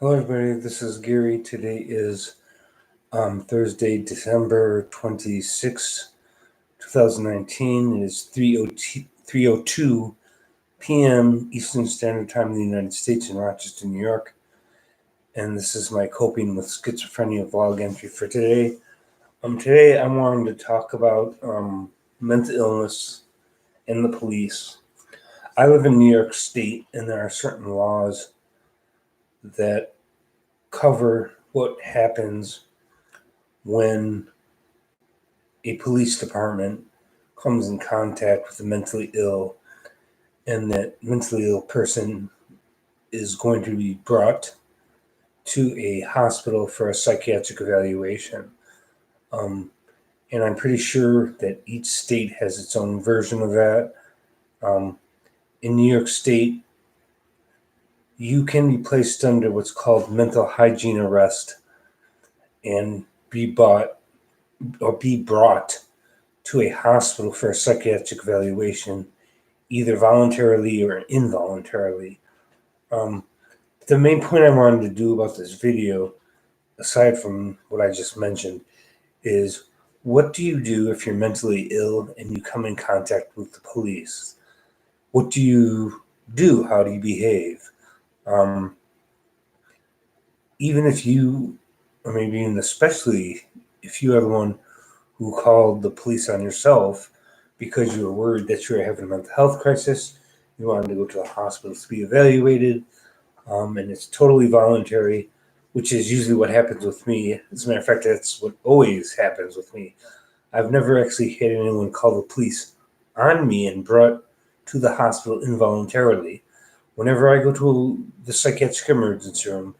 Hello, everybody. This is Gary. Today is Thursday, December 26, 2019. It is 3:02 p.m. Eastern Standard Time in the United States in Rochester, New York. And this is my coping with schizophrenia vlog entry for today. Today, I wanted to talk about mental illness and the police. I live in New York State, and there are certain laws that cover what happens when a police department comes in contact with a mentally ill, and that mentally ill person is going to be brought to a hospital for a psychiatric evaluation. Um, and I'm pretty sure that each state has its own version of that. Um, in New York State, you can be placed under what's called mental hygiene arrest and be brought to a hospital for a psychiatric evaluation, either voluntarily or involuntarily. Um, the main point I wanted to do about this video, aside from what I just mentioned, is what do you do if you're mentally ill and you come in contact with the police? What do you do? How do you behave? Um, Even if you, or maybe even especially if you are the one who called the police on yourself because you were worried that you were having a mental health crisis, you wanted to go to the hospital to be evaluated, and it's totally voluntary, which is usually what happens with me. As a matter of fact, that's what always happens with me. I've never actually had anyone call the police on me and brought to the hospital involuntarily. Whenever I go to the psychiatric emergency room,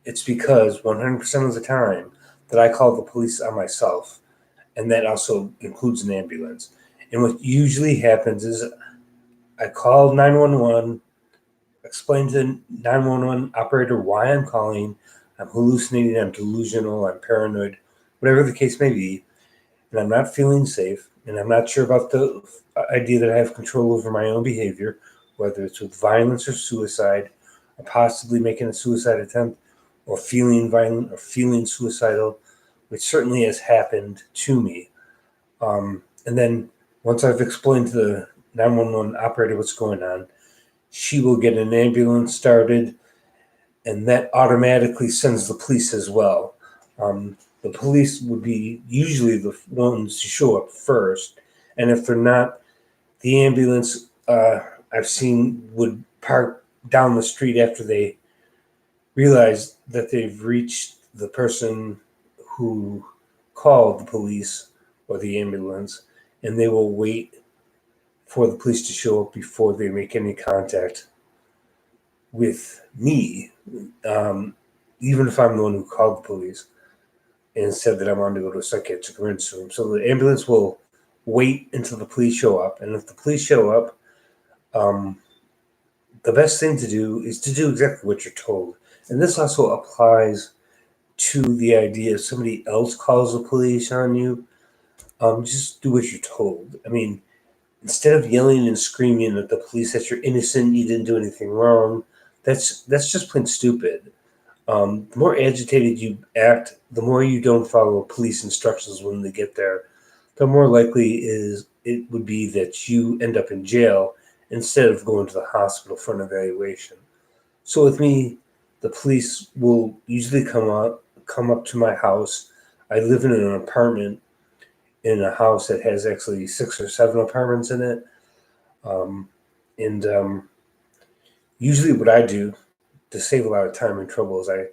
it's because 100% of the time that I call the police on myself, and that also includes an ambulance. And what usually happens is I call 911, explain to the 911 operator why I'm calling. I'm hallucinating, I'm delusional, I'm paranoid, whatever the case may be, and I'm not feeling safe, and I'm not sure about the idea that I have control over my own behavior, whether it's with violence or suicide, or possibly making a suicide attempt, or feeling violent or feeling suicidal, which certainly has happened to me. And then once I've explained to the 911 operator what's going on, she will get an ambulance started, and that automatically sends the police as well. The police would be usually the ones to show up first, and if they're not, the ambulance I've seen would park down the street after they realize that they've reached the person who called the police or the ambulance, and they will wait for the police to show up before they make any contact with me, um, even if I'm the one who called the police and said that I wanted to go to a psychiatric emergency room. So the ambulance will wait until the police show up, and if the police show up, um, the best thing to do is to do exactly what you're told. And this also applies to the idea if somebody else calls the police on you, just do what you're told. I mean, instead of yelling and screaming at the police that you're innocent, you didn't do anything wrong, that's just plain stupid. The more agitated you act, the more you don't follow police instructions when they get there, the more likely is it would be that you end up in jail instead of going to the hospital for an evaluation. So with me, the police will usually come up to my house. I live in an apartment in a house that has actually 6 or 7 apartments in it. Um, and usually, what I do to save a lot of time and trouble is I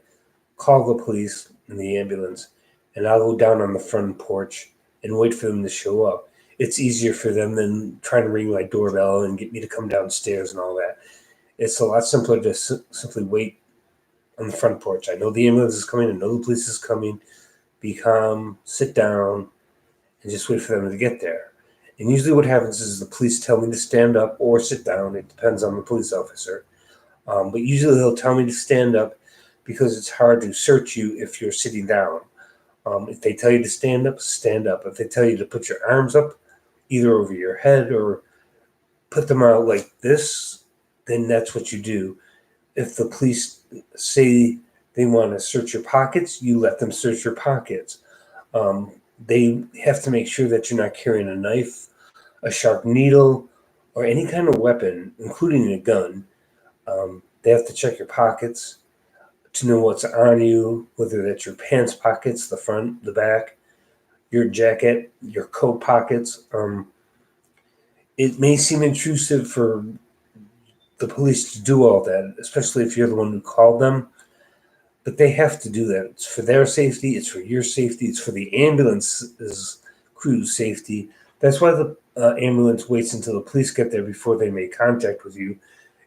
call the police and the ambulance, and I'll go down on the front porch and wait for them to show up. It's easier for them than trying to ring my doorbell and get me to come downstairs and all that. It's a lot simpler to simply wait on the front porch. I know the ambulance is coming. I know the police is coming. Be calm, sit down, and just wait for them to get there. And usually, what happens is the police tell me to stand up or sit down. It depends on the police officer. But usually, they'll tell me to stand up because it's hard to search you if you're sitting down. If they tell you to stand up, stand up. If they tell you to put your arms up, either over your head or put them out like this, then that's what you do. If the police say They want to search your pockets, you let them search your pockets. They have to make sure that you're not carrying a knife, a sharp needle, or any kind of weapon, including a gun. They have to check your pockets to know what's on you, whether that's your pants pockets, the front, the back, your jacket, your coat pockets. It may seem intrusive for the police to do all that, especially if you're the one who called them, but they have to do that. It's for their safety, it's for your safety, it's for the ambulance's crew's safety. That's why the ambulance waits until the police get there before they make contact with you,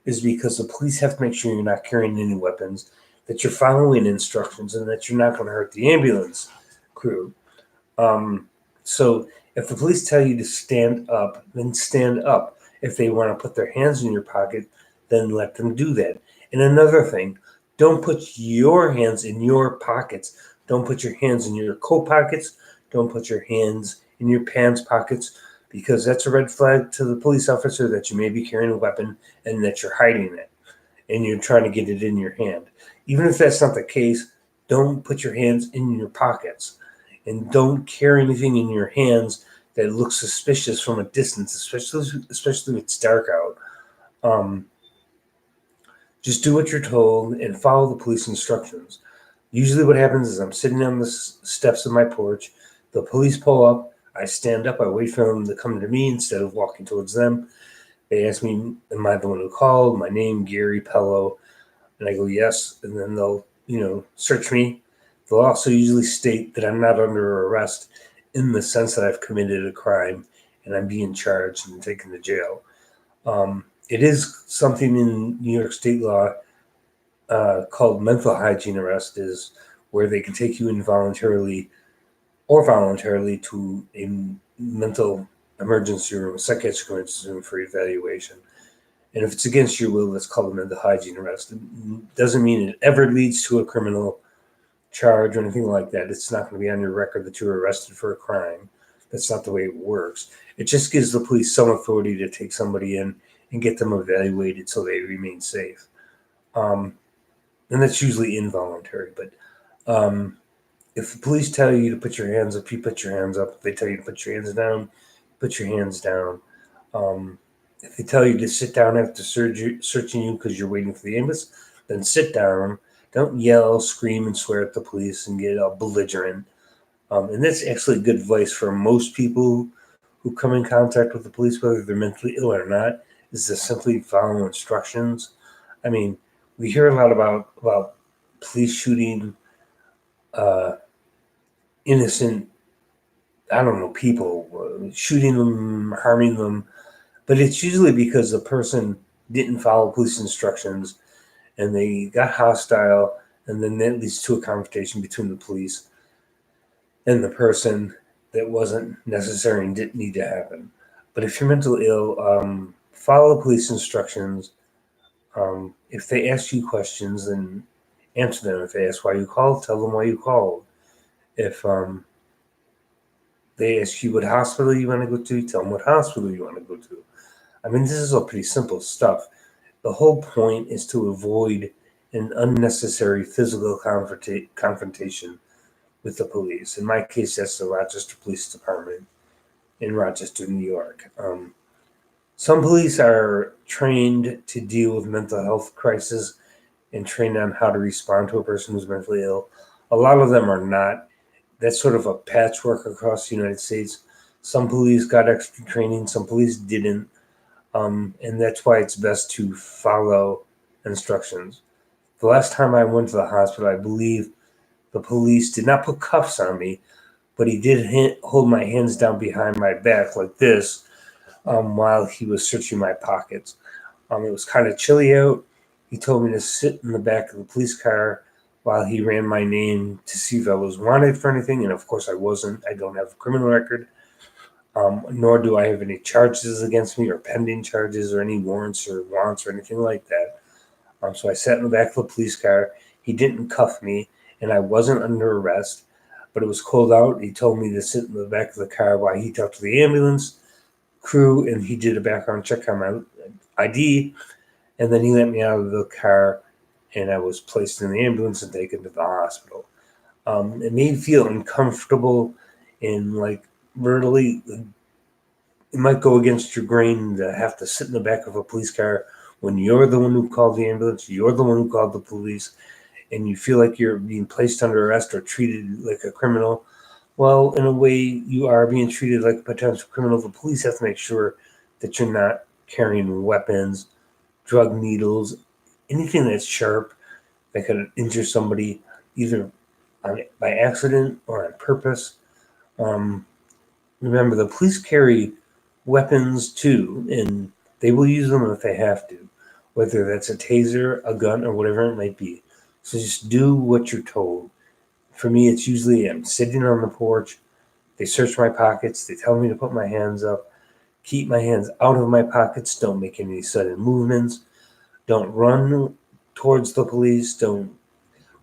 is because the police have to make sure you're not carrying any weapons, that you're following instructions, and that you're not going to hurt the ambulance crew. So if the police tell you to stand up, then stand up. If they want to put their hands in your pocket, then let them do that. And another thing, don't put your hands in your pockets. Don't put your hands in your coat pockets. Don't put your hands in your pants pockets, because that's a red flag to the police officer that you may be carrying a weapon and that you're hiding it and you're trying to get it in your hand. Even if that's not the case, don't put your hands in your pockets and don't carry anything in your hands that looks suspicious from a distance, especially if it's dark out. Just do what you're told and follow the police instructions. Usually, what happens is I'm sitting on the steps of my porch. The police pull up. I stand up. I wait for them to come to me instead of walking towards them. They ask me, "Am I the one who called?" My name, Gary Pello, and I go, "Yes." And then they'll, search me. They'll also usually state that I'm not under arrest in the sense that I've committed a crime and I'm being charged and taken to jail. It is something in New York state law called mental hygiene arrest, is where they can take you involuntarily or voluntarily to a mental emergency room, a psychiatric emergency room for evaluation. And if it's against your will, that's called a mental hygiene arrest. It doesn't mean it ever leads to a criminal charge or anything like that. It's not going to be on your record that you were arrested for a crime. That's not the way it works. It just gives the police some authority to take somebody in and get them evaluated so they remain safe. And that's usually involuntary. But if the police tell you to put your hands up, you put your hands up. If they tell you to put your hands down, put your hands down. If they tell you to sit down after searching you because you're waiting for the ambulance, then sit down. Don't yell, scream, and swear at the police and get all belligerent. And that's actually good advice for most people who come in contact with the police, whether they're mentally ill or not, is to simply follow instructions. I mean, we hear a lot about police shooting innocent, people, shooting them, harming them, but it's usually because the person didn't follow police instructions and they got hostile, and then that leads to a confrontation between the police and the person that wasn't necessary and didn't need to happen. But if you're mentally ill, follow police instructions. If they ask you questions, then answer them. If they ask why you called, tell them why you called. If they ask you what hospital you want to go to, tell them what hospital you want to go to. I mean, this is all pretty simple stuff. The whole point is to avoid an unnecessary physical confrontation with the police. In my case, that's the Rochester Police Department in Rochester, New York. Some police are trained to deal with mental health crisis and trained on how to respond to a person who's mentally ill. A lot of them are not. That's sort of a patchwork across the United States. Some police got extra training, some police didn't. And that's why it's best to follow instructions. The last time I went to the hospital, I believe the police did not put cuffs on me, but he did hold my hands down behind my back like this while he was searching my pockets. It was kind of chilly out. He told me to sit in the back of the police car while he ran my name to see if I was wanted for anything. And of course I wasn't. I don't have a criminal record. Nor do I have any charges against me or pending charges or any warrants or anything like that. So I sat in the back of the police car. He didn't cuff me, and I wasn't under arrest, but it was cold out. He told me to sit in the back of the car while he talked to the ambulance crew, and he did a background check on my ID, and then he let me out of the car, and I was placed in the ambulance and taken to the hospital. It made me feel uncomfortable and like really, it might go against your grain to have to sit in the back of a police car when you're the one who called the ambulance, you're the one who called the police, and you feel like you're being placed under arrest or treated like a criminal. Well, in a way, you are being treated like a potential criminal. The police have to make sure that you're not carrying weapons, drug needles, anything that's sharp that could injure somebody either by accident or on purpose. Um, Remember, the police carry weapons too, and they will use them if they have to, whether that's a taser, a gun, or whatever it might be. So just do what you're told. For me, it's usually I'm sitting on the porch, they search my pockets, they tell me to put my hands up, keep my hands out of my pockets, don't make any sudden movements, don't run towards the police, don't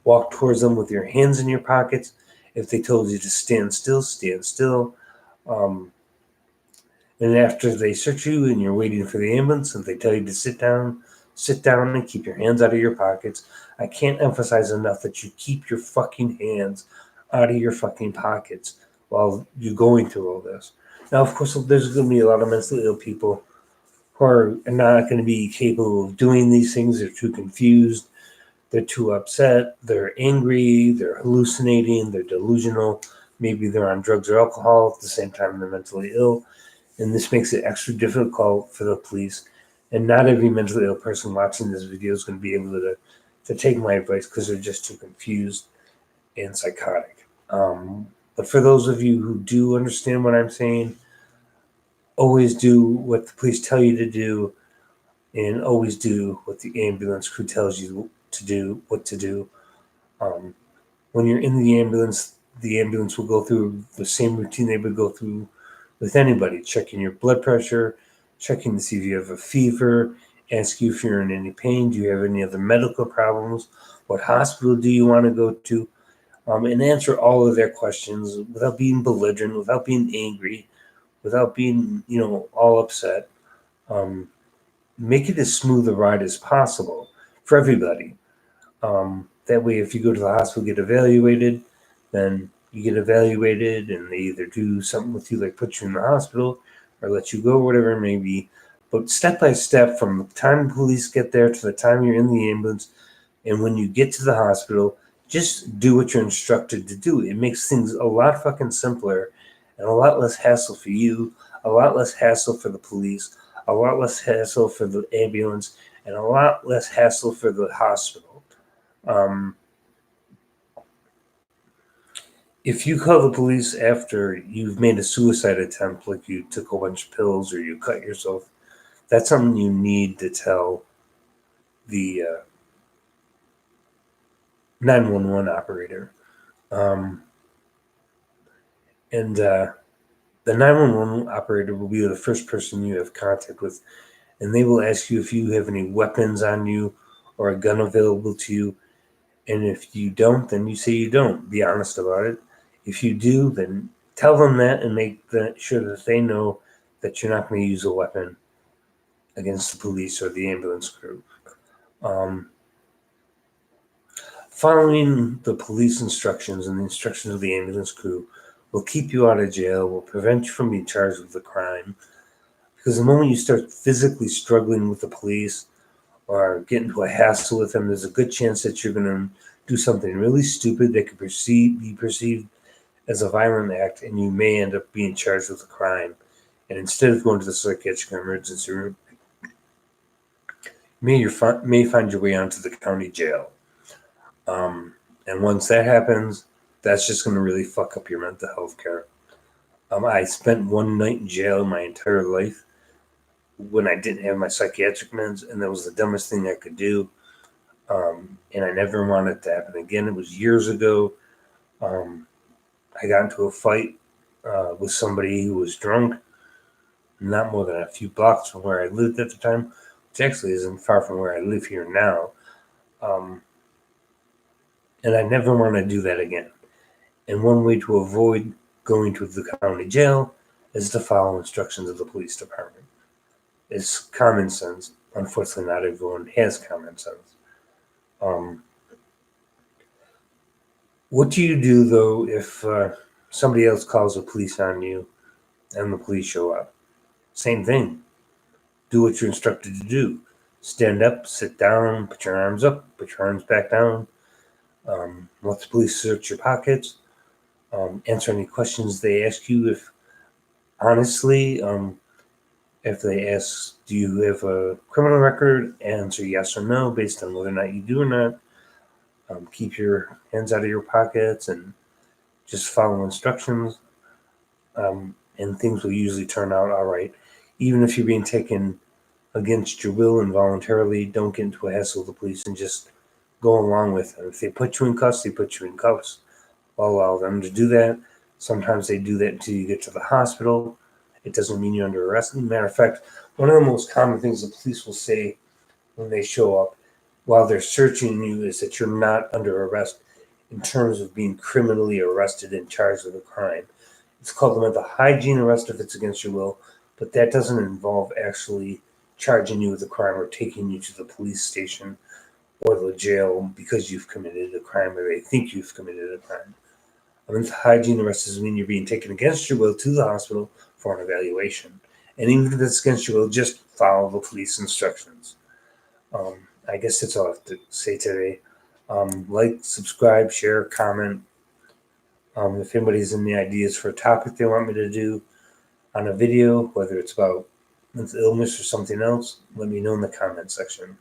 walk towards them with your hands in your pockets. If they told you to stand still, stand still. Um, and after they search you and you're waiting for the ambulance and they tell you to sit down and keep your hands out of your pockets. I can't emphasize enough that you keep your fucking hands out of your fucking pockets while you're going through all this. Now, of course, there's going to be a lot of mentally ill people who are not going to be capable of doing these things. They're too confused. They're too upset. They're angry. They're hallucinating. They're delusional. Maybe they're on drugs or alcohol at the same time they're mentally ill. And this makes it extra difficult for the police. And not every mentally ill person watching this video is going to be able to take my advice because they're just too confused and psychotic. But for those of you who do understand what I'm saying, always do what the police tell you to do, and always do what the ambulance crew tells you to do, what to do. Um, when you're in the ambulance will go through the same routine they would go through with anybody, checking your blood pressure, checking to see if you have a fever, ask you if you're in any pain, do you have any other medical problems, what hospital do you want to go to, and answer all of their questions without being belligerent, without being angry, without being, all upset. Um, Make it as smooth a ride as possible for everybody. That way, if you go to the hospital, get evaluated, then you get evaluated and they either do something with you, like put you in the hospital or let you go, whatever it may be. But step by step, from the time the police get there to the time you're in the ambulance, and when you get to the hospital, just do what you're instructed to do. It makes things a lot fucking simpler and a lot less hassle for you, a lot less hassle for the police, a lot less hassle for the ambulance, and a lot less hassle for the hospital. Um, if you call the police after you've made a suicide attempt, like you took a bunch of pills or you cut yourself, that's something you need to tell the 911 operator. Um, and the 911 operator will be the first person you have contact with, and they will ask you if you have any weapons on you or a gun available to you. And if you don't, then you say you don't. Be honest about it. If you do, then tell them that and make sure that they know that you're not going to use a weapon against the police or the ambulance crew. Um, Following the police instructions and the instructions of the ambulance crew will keep you out of jail, will prevent you from being charged with a crime. Because the moment you start physically struggling with the police or get into a hassle with them, there's a good chance that you're going to do something really stupid that could be perceived as a violent act, and you may end up being charged with a crime. And instead of going to the psychiatric emergency room, you may find your way onto the county jail. And once that happens, that's just going to really fuck up your mental health care. I spent one night in jail my entire life when I didn't have my psychiatric meds, and that was the dumbest thing I could do. And I never wanted it to happen again. It was years ago. I got into a fight with somebody who was drunk, not more than a few blocks from where I lived at the time, which actually isn't far from where I live here now. And I never want to do that again. And one way to avoid going to the county jail is to follow instructions of the police department. It's common sense. Unfortunately, not everyone has common sense. What do you do though if somebody else calls the police on you and the police show up? Same thing. Do what you're instructed to do. Stand up, sit down, put your arms up, put your arms back down. Let the police search your pockets. Answer any questions they ask you. If honestly, if they ask, do you have a criminal record? Answer yes or no based on whether or not you do or not. Keep your hands out of your pockets and just follow instructions. And things will usually turn out all right. Even if you're being taken against your will involuntarily, don't get into a hassle with the police and just go along with it. If they put you in cuffs, they put you in cuffs. I'll allow them to do that. Sometimes they do that until you get to the hospital. It doesn't mean you're under arrest. As a matter of fact, one of the most common things the police will say when they show up while they're searching you is that you're not under arrest in terms of being criminally arrested and charged with a crime. It's called the mental hygiene arrest if it's against your will, but that doesn't involve actually charging you with a crime or taking you to the police station or the jail because you've committed a crime or they think you've committed a crime. A mental hygiene arrest is when you're being taken against your will to the hospital for an evaluation. And even if it's against your will, just follow the police instructions. I guess that's all I have to say today. Like, subscribe, share, comment. If anybody's any ideas for a topic they want me to do on a video, whether it's about mental illness or something else, let me know in the comment section.